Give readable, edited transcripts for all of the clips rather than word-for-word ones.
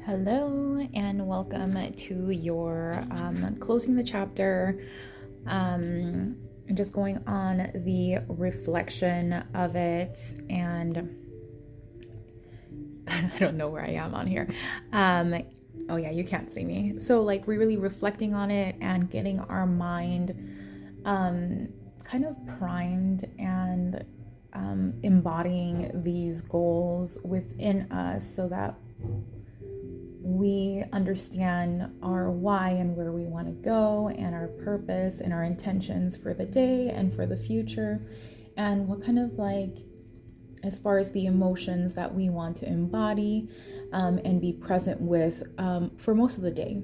Hello and welcome to your closing the chapter, just going on the reflection of it. And I don't know where I am on here. Oh yeah, you can't see me. So like we're really reflecting on it and getting our mind kind of primed and embodying these goals within us so that we understand our why and where we want to go and our purpose and our intentions for the day and for the future, and what kind of like as far as the emotions that we want to embody and be present with for most of the day.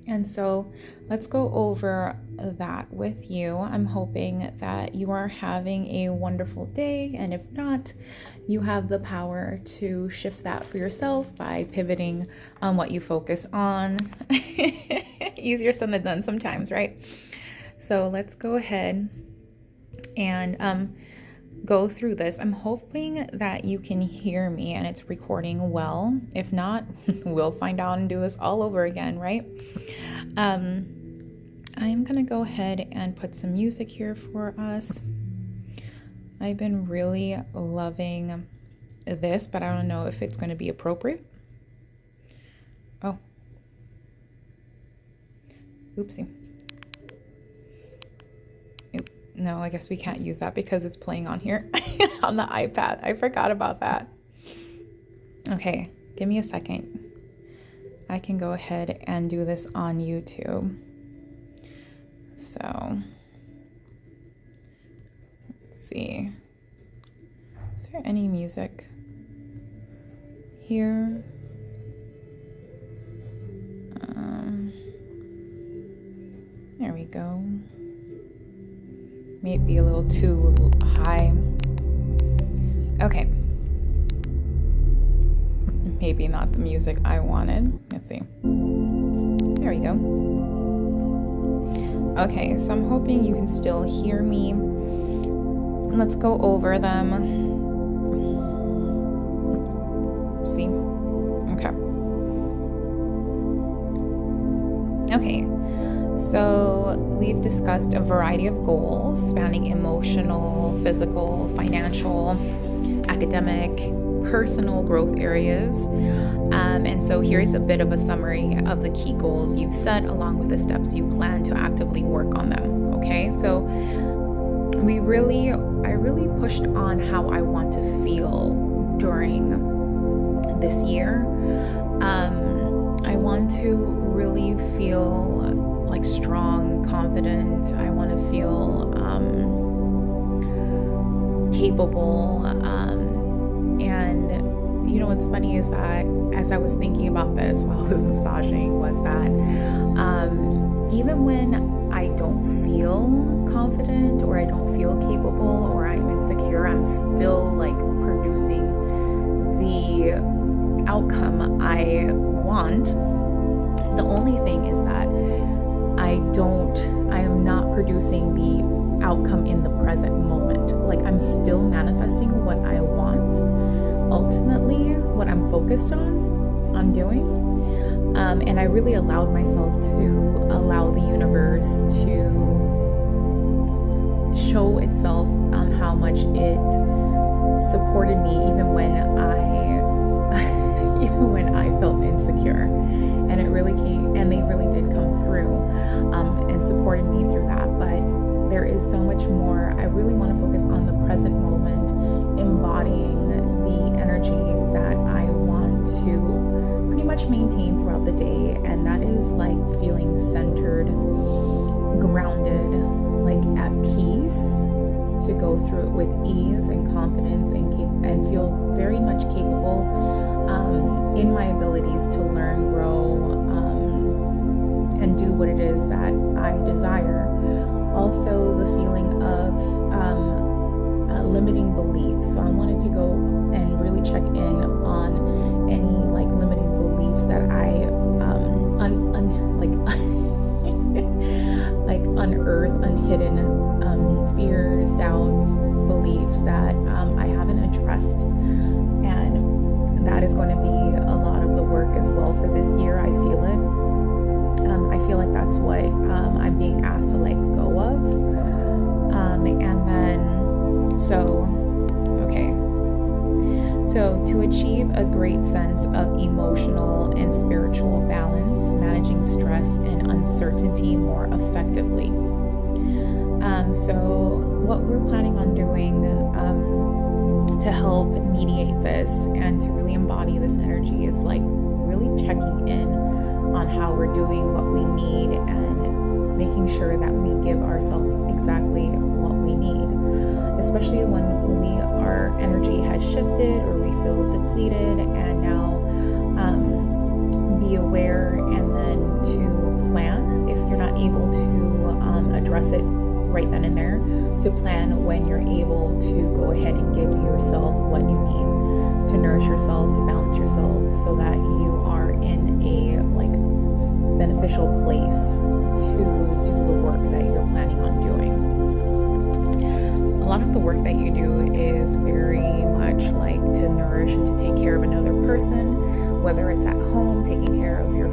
And so let's go over that with you. I'm hoping that you are having a wonderful day. And if not, you have the power to shift that for yourself by pivoting on what you focus on. Easier said than done sometimes, right? So let's go ahead and go through this. I'm hoping that you can hear me and it's recording well. If not, we'll find out and do this all over again, right? I'm gonna go ahead and put some music here for us. I've been really loving this, but I don't know if it's going to be appropriate. Oh, oopsie. No, I guess we can't use that because it's playing on here on the iPad. I forgot about that. Okay, give me a second. I can go ahead and do this on YouTube. So, let's see. Is there any music here? There we go. Maybe a little too high. Okay. Maybe not the music I wanted. Let's see. There we go. Okay, so I'm hoping you can still hear me. Let's go over them. See? Okay. Okay. So we've discussed a variety of goals spanning emotional, physical, financial, academic, personal growth areas. And so here's a bit of a summary of the key goals you've set along with the steps you plan to actively work on them. Okay, so I really pushed on how I want to feel during this year. I want to really feel like strong, confident. I want to feel capable. And you know what's funny is that as I was thinking about this while I was massaging was that even when I don't feel confident or I don't feel capable or I'm insecure, I'm still like producing the outcome I want. The only thing is that I am not producing the outcome in the present moment. Like I'm still manifesting what I want. Ultimately, what I'm focused on doing. And I really allowed myself to allow the universe to show itself on how much it supported me even when I felt insecure. And it really came, and they really did come through and supported me through that. But there is so much more. I really want to focus on the present moment, embodying the energy that I want to pretty much maintain throughout the day. And that is like feeling centered, grounded, like at peace, to go through it with ease and confidence and feel very much capable in my abilities to learn, grow, and do what it is that I desire. Also, the feeling of limiting beliefs. So I wanted to go and really check in on any like limiting beliefs that I like unearth, unhidden fears, doubts, beliefs that I haven't addressed. And that is going to be a lot of the work as well to achieve a great sense of emotional and spiritual balance, managing stress and uncertainty more effectively. So what we're planning on doing to help mediate this and to really embody this energy is like really checking in on how we're doing, what we need, and making sure that we give ourselves exactly what we need, especially when our energy has shifted or we feel depleted. And now be aware and then to plan, if you're not able to address it right then and there, to plan when you're able to go ahead and give yourself what you need to nourish yourself, to balance yourself, so that you are in a like beneficial place to do the work that you're planning on doing. A lot of the work that you do is very much like to nourish and to take care of another person, whether it's at home, taking care of your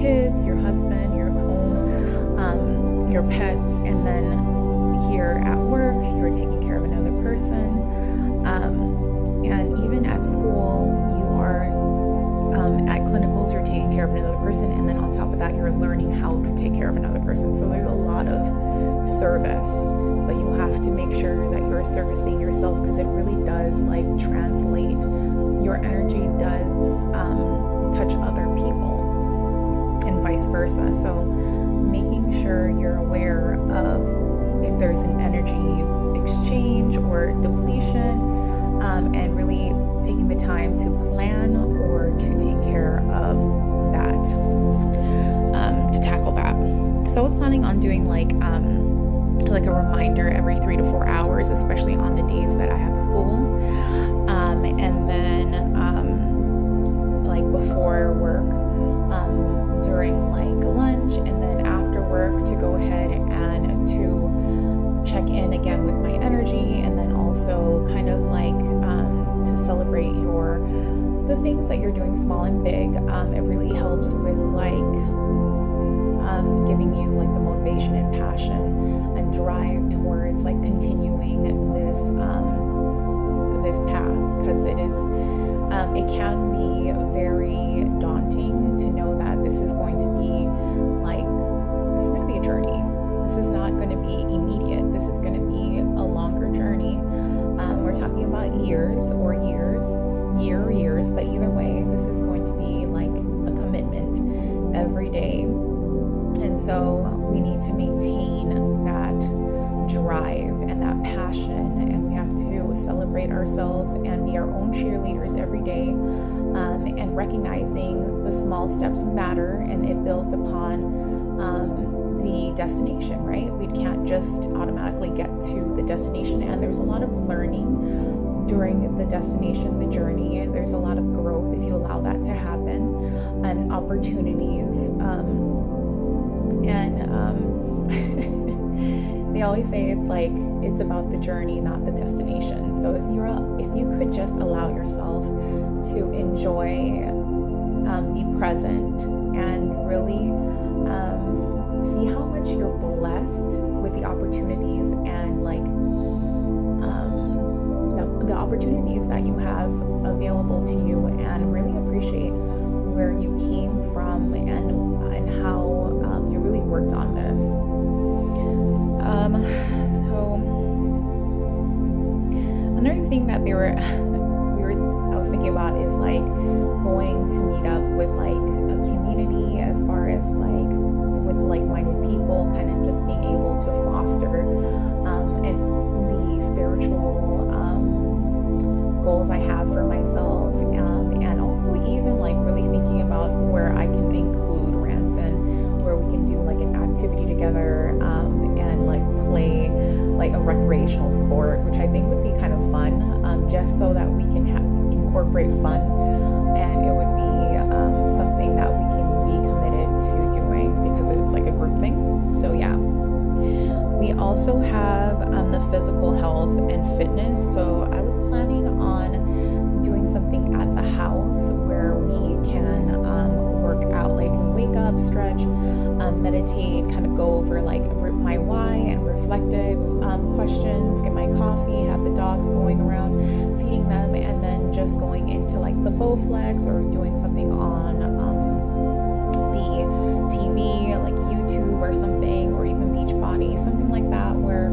kids, your husband, your home, your pets, and then here at work, you're taking care of another person. And even at school, you are at clinicals, you're taking care of another person, and then on top of that, you're learning how to take care of another person. So there's a lot of service, but you have to make sure that you're servicing yourself, because it really does like translate. Your energy does touch other people and vice versa. So making sure you're aware of if there's an energy exchange or depletion, and really taking the time to plan or to take care of that, to tackle that. So I was planning on doing like a reminder every 3 to 4 hours, especially on the days that I have school, and then like before work, during like lunch, and then after work to go ahead and to check in again with my energy, and then also kind of like to celebrate the things that you're doing, small and big. It really helps with like giving you like the motivation and passion and drive towards like continuing this path, because it can be very daunting to know that this is going to be a journey. This is not going to be immediate. This is going to be a longer journey. We're talking about years, but either way, this is going to be like a commitment every day. And so we need to maintain that drive and that passion, and we have to celebrate ourselves and be our own cheerleaders every day, and recognizing the small steps matter, and it builds upon the destination, right? We can't just automatically get to the destination, and there's a lot of learning during the destination, the journey. There's a lot of growth if you allow that to happen, and opportunities, they always say it's about the journey, not the destination. So if you could just allow yourself to enjoy, be present, and really see how much you're blessed with the opportunities and like the opportunities that you have available to you, and really appreciate where you came from and how you really worked on this. So another thing that I was thinking about is like going to meet up with like a community, as far as like with like-minded people, kind of just being able to foster and the spiritual goals I have for myself, and also even like really thinking about where I can include Ranson, where we can do like an activity together, and like play like a recreational sport, which I think would be kind of fun, just so that we can incorporate fun, and it would be something that we can be committed to doing, because it's like a group thing. So yeah. We also have the physical health and fitness. So I was planning on doing something at the house where we can work out, like wake up, stretch, meditate, kind of go over like my why and reflective questions, get my coffee, have the dogs going around, feeding them, and then just going into like the Bowflex or doing something on the TV, like YouTube or something, or even Beachbody, something like that, where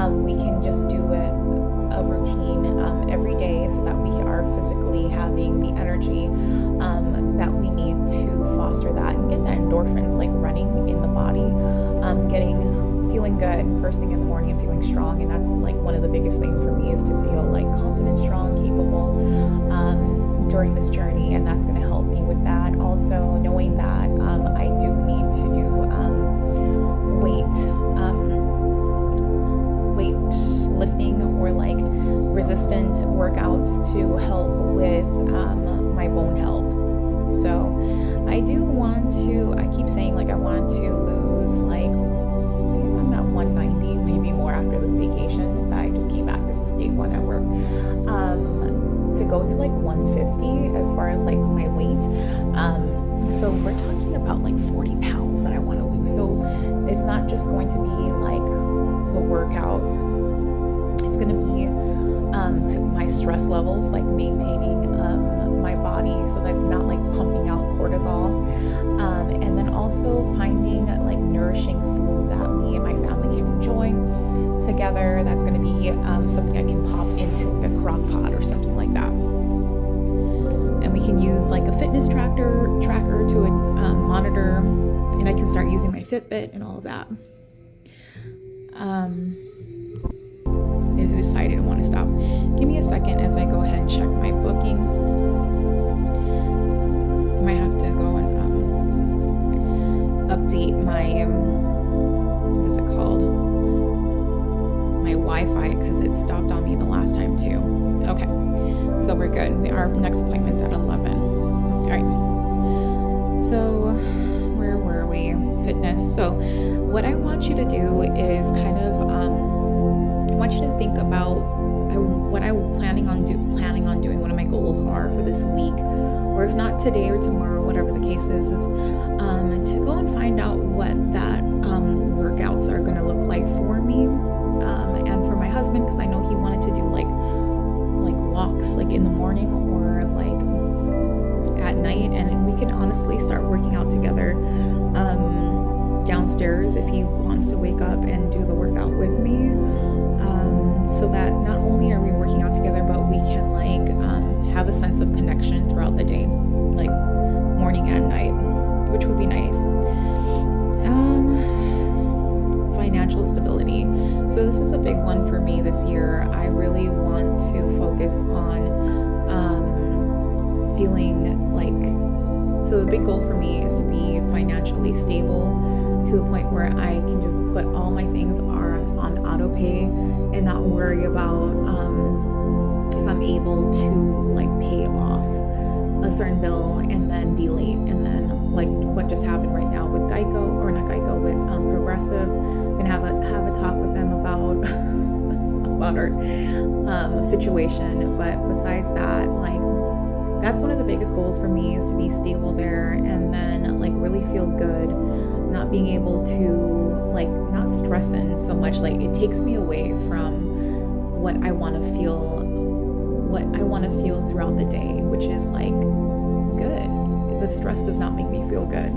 we can just do a routine every day so that we are physically having the energy that we need to foster that and get that endorphins like running in the body, feeling good first thing in the morning and feeling strong. And that's like one of the biggest things for me, is to feel like confident, strong, capable during this journey, and that's going to help me with that. Also knowing that I do need to do weight lifting or like resistant workouts to help with my bone health. So I keep saying like I want to lose like, I'm at 190, maybe more after this vacation that I just came back. This is day 1 at work. To go to like 150 as far as like my weight. So we're talking about like 40 pounds that I want to lose. So it's not just going to be like the workouts. It's going to be my stress levels, like maintaining my body so that's not like pumping out cortisol, and then also finding like nourishing food that me and my family can enjoy together. That's going to be something I can pop into like a crock pot or something like that, and we can use like a fitness tracker to monitor, and I can start using my Fitbit and all of that. I decided I want to stop. Give me a second as I go ahead and check my booking. I might have to go and update my what is it called? My Wi-Fi, because it stopped on me the last time too. Okay, so we're good. Our next appointment's at 11. All right. So where were we? Fitness. So what I want you to do is kind of I want you to think about what I'm planning on doing, what my goals are for this week, or if not today or tomorrow, whatever the case is to go and find out what that workouts are going to look like for me, and for my husband, because I know he wanted to do like walks like in the morning or like at night, and we can honestly start working out together downstairs if he wants to wake up and do the workout with me, so that not only are we working out together, but we can like have a sense of connection throughout the day, like morning and night, which would be nice. Financial stability. So this is a big one for me this year. I really want to focus on feeling like, so the big goal for me is to be financially stable to the point where I can just put all my things on auto pay and not worry about if I'm able to like pay off a certain bill and then be late, and then like what just happened right now with Geico, or not Geico, with Progressive. I'm gonna have a talk with them about our situation. But besides that, like that's one of the biggest goals for me, is to be stable there, and then like really feel good, not being able to like not stressing so much. Like it takes me away from what I want to feel throughout the day, which is like good. The stress does not make me feel good.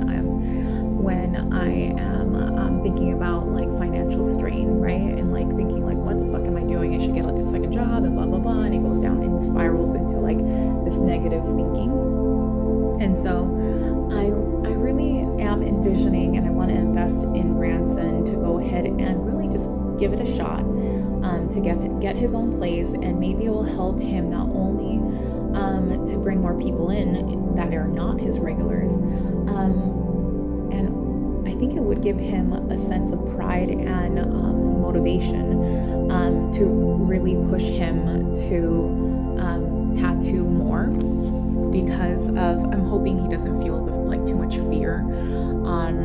When I am thinking about like financial strain, right? And like thinking like, what the fuck am I doing? I should get like a second job and blah, blah, blah. And it goes down and spirals into like this negative thinking. And so I really am envisioning, and I want to invest in Branson to go ahead and really just give it a shot, to get his own place, and maybe it will help him not only to bring more people in that are not his regulars, and I think it would give him a sense of pride and motivation to really push him to tattoo more, because of, I'm hoping he doesn't feel like too much fear I'm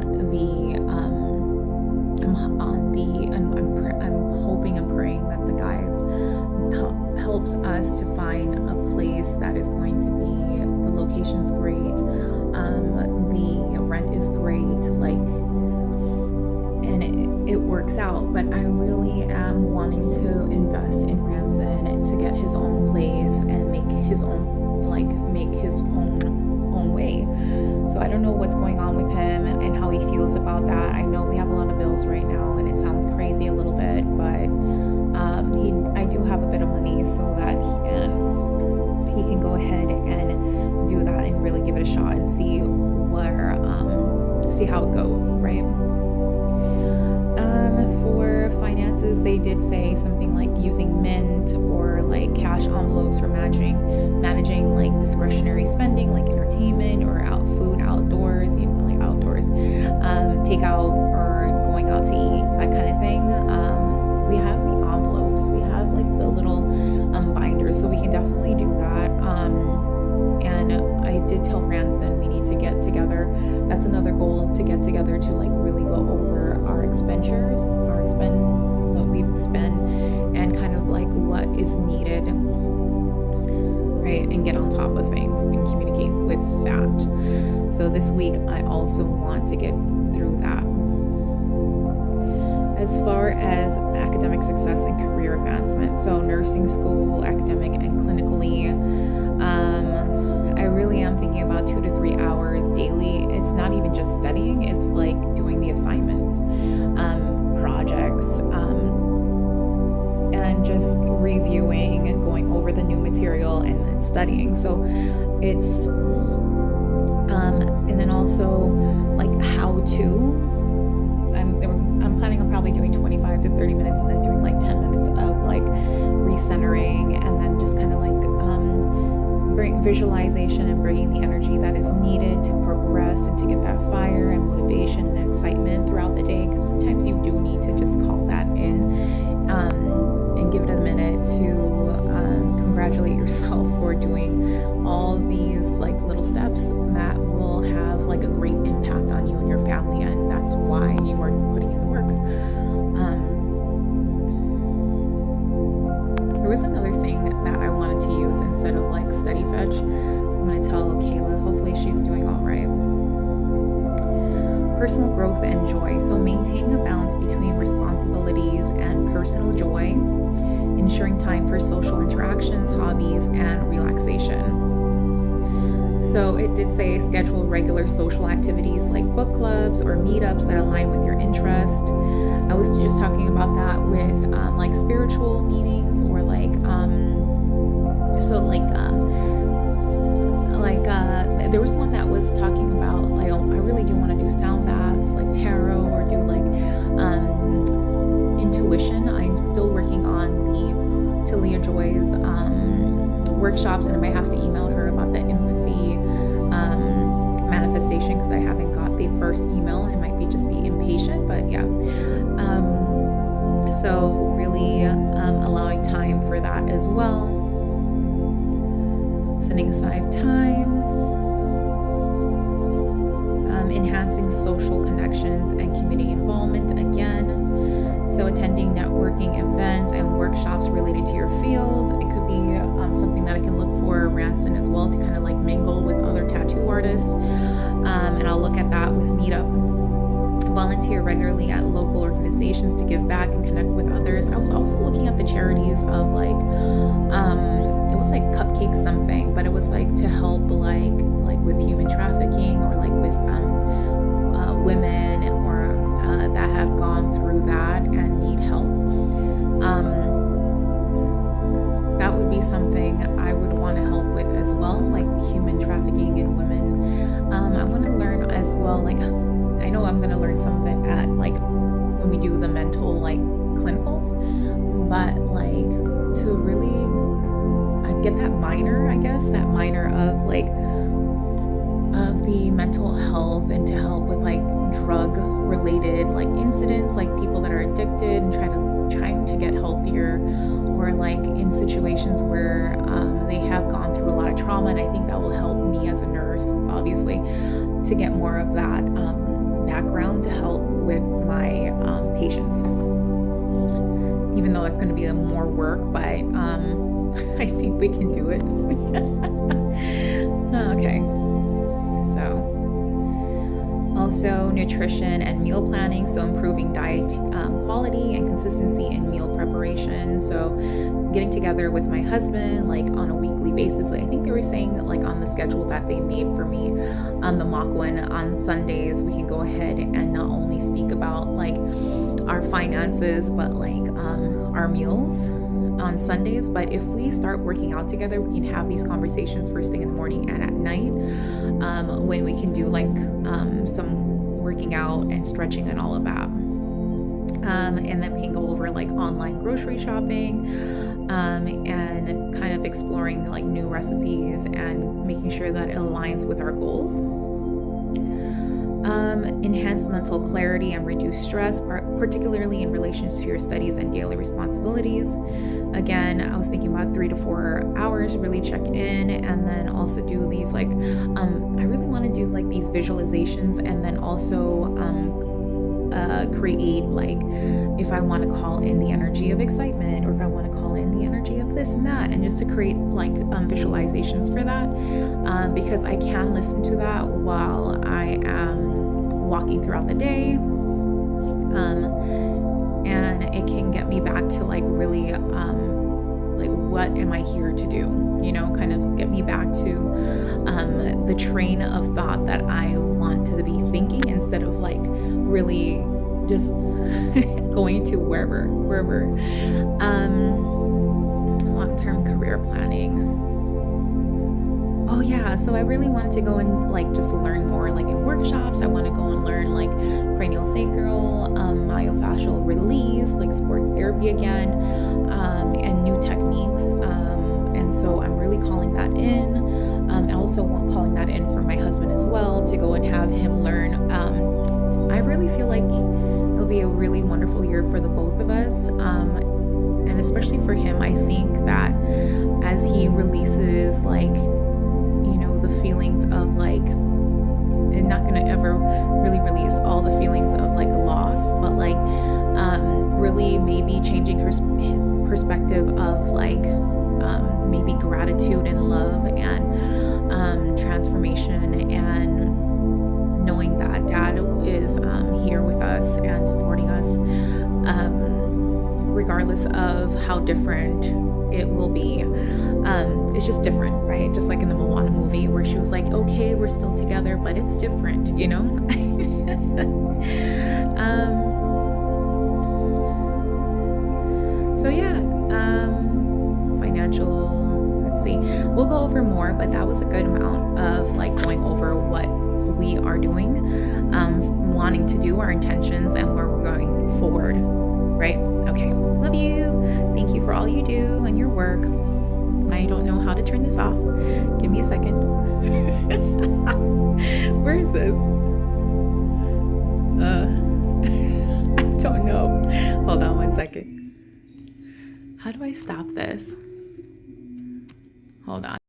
hoping and praying that the guides helps us to find a place that is going to be, the location's great, the rent is great, like, and it works about that. I know we have a lot of bills right now, and it sounds crazy a little bit, but I do have a bit of money so that he can go ahead and do that and really give it a shot and see how it goes, right? For finances, they did say something like using Mint or like cash envelopes for managing like discretionary spending, like entertainment or food outdoors, like outdoors, takeout or going out to eat, that kind of thing. We have the envelopes, we have like the little binders, so we can definitely do that. And I did tell Ranson we need to get together. That's another goal, to get together to like really go over our expenditures, what we spend, and kind of like what is needed, right? And get on top of things and communicate with that. So this week I also want to get through that. As far as academic success and career advancement, so nursing school, academic and clinically, I really am thinking about 2 to 3 hours daily. It's not even just studying, it's like doing the assignments, projects, and just reviewing and going over the new material and studying. So it's, and then also like how to, I'm planning on probably doing 25 to 30 minutes and then doing like 10 minutes of like recentering, and then just kind of like bring visualization and bringing the energy that is needed to progress and to get that fire and motivation and excitement throughout the day, because sometimes you do need to just call that in, and give it a minute to congratulate yourself for doing all these like little steps that will have like a great impact on you and your family, and that's why you are putting in the work. There was another thing that I wanted to use instead of like study fetch. I'm going to tell Kayla, hopefully she's doing all right. Personal growth and joy. So maintaining a balance between responsibilities and personal joy, ensuring time for social interactions, hobbies, and relaxation. So it did say schedule regular social activities like book clubs or meetups that align with your interest. I was just talking about that with like spiritual meetings, or like there was one that was talking about like, I really do want to do sound baths, like tarot, or do like intuition. I'm still working on the Talia Joy's workshops, and I might have to email her about the empathy manifestation, because I haven't got the first email. It might be just be impatient, but yeah. So really allowing time for that as well. Setting aside time. Enhancing social connections and community involvement again. So attending networking events and workshops related to your field. It could be something that I can look for Ranson as well, to kind of like mingle with other tattoo artists. And I'll look at that with Meetup. Volunteer regularly at local organizations to give back and connect with others. I was also looking at the charities of like, it was like Cupcake something, but it was like to help like with human trafficking, or like with women or that have gone through that and need help. That would be something I would want to help with as well, like human trafficking and women. I want to learn as well, like I know I'm going to learn some of it at like when we do the mental like clinicals, but like to really get that minor, I guess, that minor of like of the mental health, and to help with like drug related like incidents, like people that are addicted and trying to get healthier, or like in situations where they have gone through a lot of trauma. And I think that will help me as a nurse, obviously, to get more of that background to help with my patients, even though it's going to be more work, but I think we can do it. Okay. So also nutrition and meal planning, so improving diet quality and consistency in meal preparation. So getting together with my husband like on a weekly basis. I think they were saying like on the schedule that they made for me, the mock one on Sundays, we can go ahead and not only speak about like our finances, but like our meals on Sundays. But if we start working out together, we can have these conversations first thing in the morning and at night, when we can do like some working out and stretching and all of that. And then we can go over like online grocery shopping, and kind of exploring like new recipes and making sure that it aligns with our goals. Enhance mental clarity and reduce stress, particularly in relation to your studies and daily responsibilities. Again, I was thinking about 3 to 4 hours, really check in, and then also do these like, I really want to do like these visualizations, and then also create like if I want to call in the energy of excitement, or if I want to call in the energy of this and that, and just to create like visualizations for that, because I can listen to that while I am walking throughout the day, and it can get me back to like really like what am I here to do, you know, kind of get me back to the train of thought that I want to be thinking, instead of like really just going to wherever. Long-term career planning. Oh yeah, so I really wanted to go and like just learn more like in workshops. I want to go and learn like cranial sacral, myofascial release, like sports therapy again, and new techniques. And so I'm really calling that in. I also want calling that in for my husband as well, to go and have him learn. I really feel like it'll be a really wonderful year for the both of us. And especially for him, I think that as he releases like, you know, the feelings of like, and not gonna ever really release all the feelings of like loss, but like really maybe changing her perspective of like maybe gratitude and love and transformation, and knowing that Dad is here with us and supporting us, regardless of how different it will be. It's just different, right? Just like in the Moana movie where she was like, okay, we're still together, but it's different, you know? So yeah, financial, let's see, we'll go over more, but that was a good amount of like going over what we are doing, wanting to do, our intentions, and where we're going forward, right? Okay, love you. Thank you for all you do and your work. I don't know how to turn this off. Give me a second. Where is this? I don't know. Hold on one second. How do I stop this? Hold on.